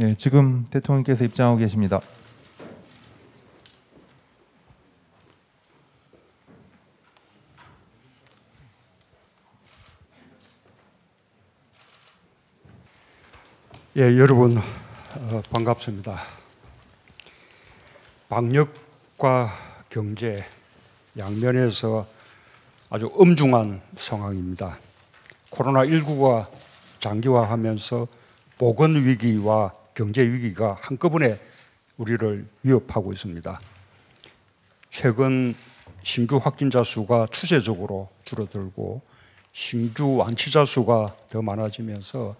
예, 지금 대통령께서 입장하고 계십니다. 예, 여러분 반갑습니다. 방역과 경제 양면에서 아주 엄중한 상황입니다. 코로나19가 장기화하면서 보건위기와 경제위기가 한꺼번에 우리를 위협하고 있습니다. 최근 신규 확진자 수가 추세적으로 줄어들고 신규 완치자 수가 더 많아지면서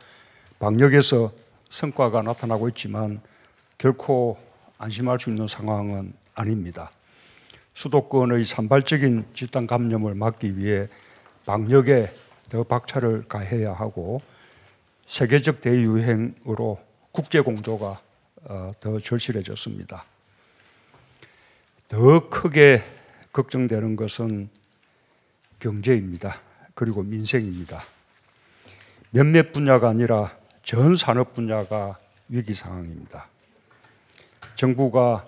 방역에서 성과가 나타나고 있지만 결코 안심할 수 있는 상황은 아닙니다. 수도권의 산발적인 집단 감염을 막기 위해 방역에 더 박차를 가해야 하고 세계적 대유행으로 국제 공조가 더 절실해졌습니다. 더 크게 걱정되는 것은 경제입니다. 그리고 민생입니다. 몇몇 분야가 아니라 전 산업 분야가 위기 상황입니다. 정부가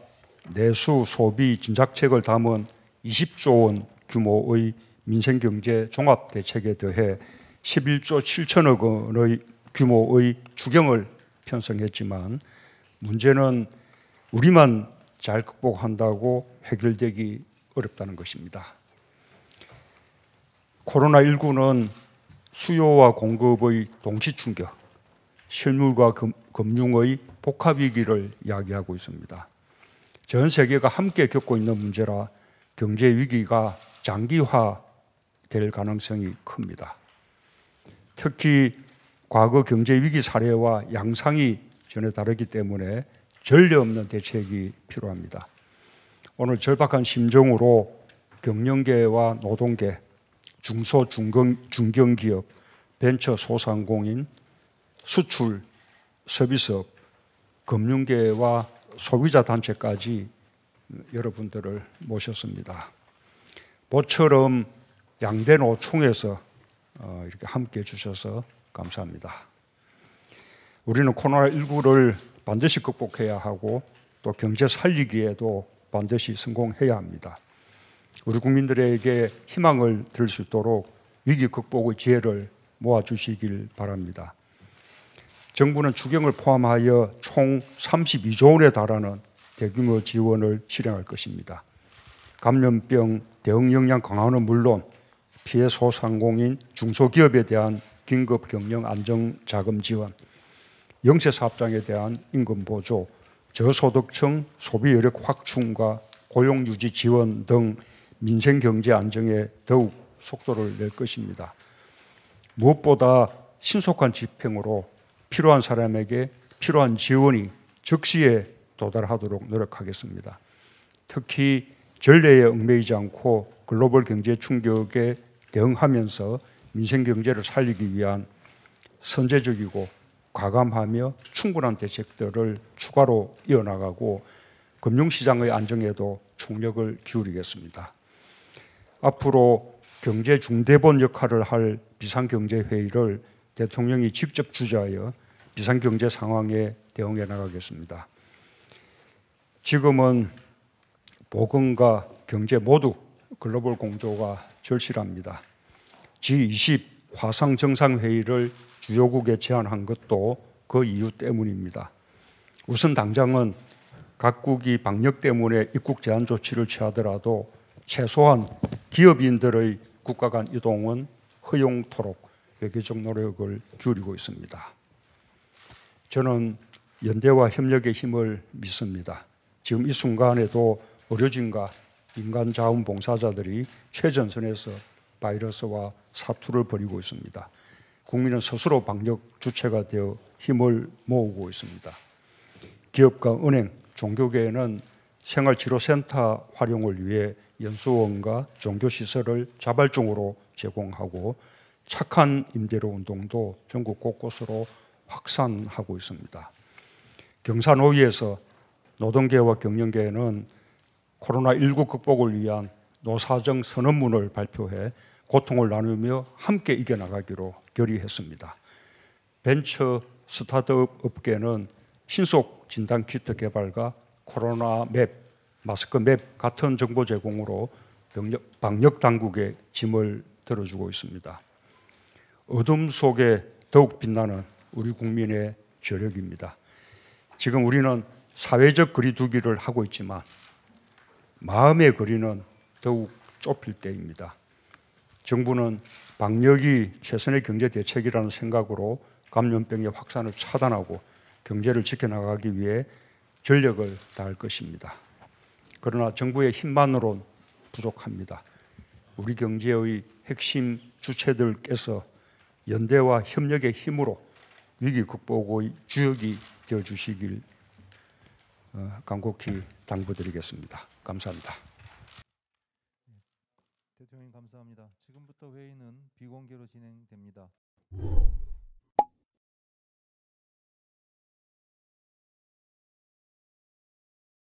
내수, 소비, 진작책을 담은 20조 원 규모의 민생경제 종합대책에 더해 11조 7천억 원의 규모의 추경을 편성했지만 문제는 우리만 잘 극복한다고 해결되기 어렵다는 것입니다. 코로나19는 수요와 공급의 동시 충격, 실물과 금융의 복합위기를 이야기하고 있습니다. 전 세계가 함께 겪고 있는 문제라 경제 위기가 장기화될 가능성이 큽니다. 특히 과거 경제 위기 사례와 양상이 전혀 다르기 때문에 전례 없는 대책이 필요합니다. 오늘 절박한 심정으로 경영계와 노동계, 중소 중견기업, 벤처 소상공인, 수출, 서비스업, 금융계와 소비자 단체까지 여러분들을 모셨습니다. 모처럼 양대 노총에서 이렇게 함께 해주셔서 감사합니다. 우리는 코로나19를 반드시 극복해야 하고 또 경제 살리기에도 반드시 성공해야 합니다. 우리 국민들에게 희망을 드릴 수 있도록 위기 극복의 지혜를 모아주시길 바랍니다. 정부는 추경을 포함하여 총 32조 원에 달하는 대규모 지원을 실행할 것입니다. 감염병 대응 역량 강화는 물론 피해 소상공인, 중소기업에 대한 긴급 경영 안정 자금 지원, 영세 사업장에 대한 임금 보조, 저소득층 소비 여력 확충과 고용 유지 지원 등 민생 경제 안정에 더욱 속도를 낼 것입니다. 무엇보다 신속한 집행으로 필요한 사람에게 필요한 지원이 즉시에 도달하도록 노력하겠습니다. 특히 전례에 얽매이지 않고 글로벌 경제 충격에 대응하면서 민생 경제를 살리기 위한 선제적이고 과감하며 충분한 대책들을 추가로 이어나가고 금융시장의 안정에도 총력을 기울이겠습니다. 앞으로 경제 중대본 역할을 할 비상경제회의를 대통령이 직접 주재하여 비상경제 상황에 대응해 나가겠습니다. 지금은 보건과 경제 모두 글로벌 공조가 절실합니다. G20 화상 정상회의를 주요국에 제안한 것도 그 이유 때문입니다. 우선 당장은 각국이 방역 때문에 입국 제한 조치를 취하더라도 최소한 기업인들의 국가 간 이동은 허용토록 외교적 노력을 기울이고 있습니다. 저는 연대와 협력의 힘을 믿습니다. 지금 이 순간에도 의료진과 민간 자원봉사자들이 최전선에서 바이러스와 사투를 벌이고 있습니다. 국민은 스스로 방역 주체가 되어 힘을 모으고 있습니다. 기업과 은행, 종교계에는 생활치료센터 활용을 위해 연수원과 종교시설을 자발적으로 제공하고 착한 임대료 운동도 전국 곳곳으로 확산하고 있습니다. 경사노위에서 노동계와 경영계는 코로나19 극복을 위한 노사정 선언문을 발표해 고통을 나누며 함께 이겨나가기로 결의했습니다. 벤처 스타트업 업계는 신속 진단 키트 개발과 코로나 맵, 마스크 맵 같은 정보 제공으로 방역 당국의 짐을 들어주고 있습니다. 어둠 속에 더욱 빛나는 우리 국민의 저력입니다. 지금 우리는 사회적 거리두기를 하고 있지만 마음의 거리는 더욱 좁힐 때입니다. 정부는 방역이 최선의 경제 대책이라는 생각으로 감염병의 확산을 차단하고 경제를 지켜나가기 위해 전력을 다할 것입니다. 그러나 정부의 힘만으로는 부족합니다. 우리 경제의 핵심 주체들께서 연대와 협력의 힘으로 위기 극복의 주역이 되어주시길 간곡히 당부드리겠습니다. 감사합니다. 대통령님 감사합니다. 지금부터 회의는 비공개로 진행됩니다.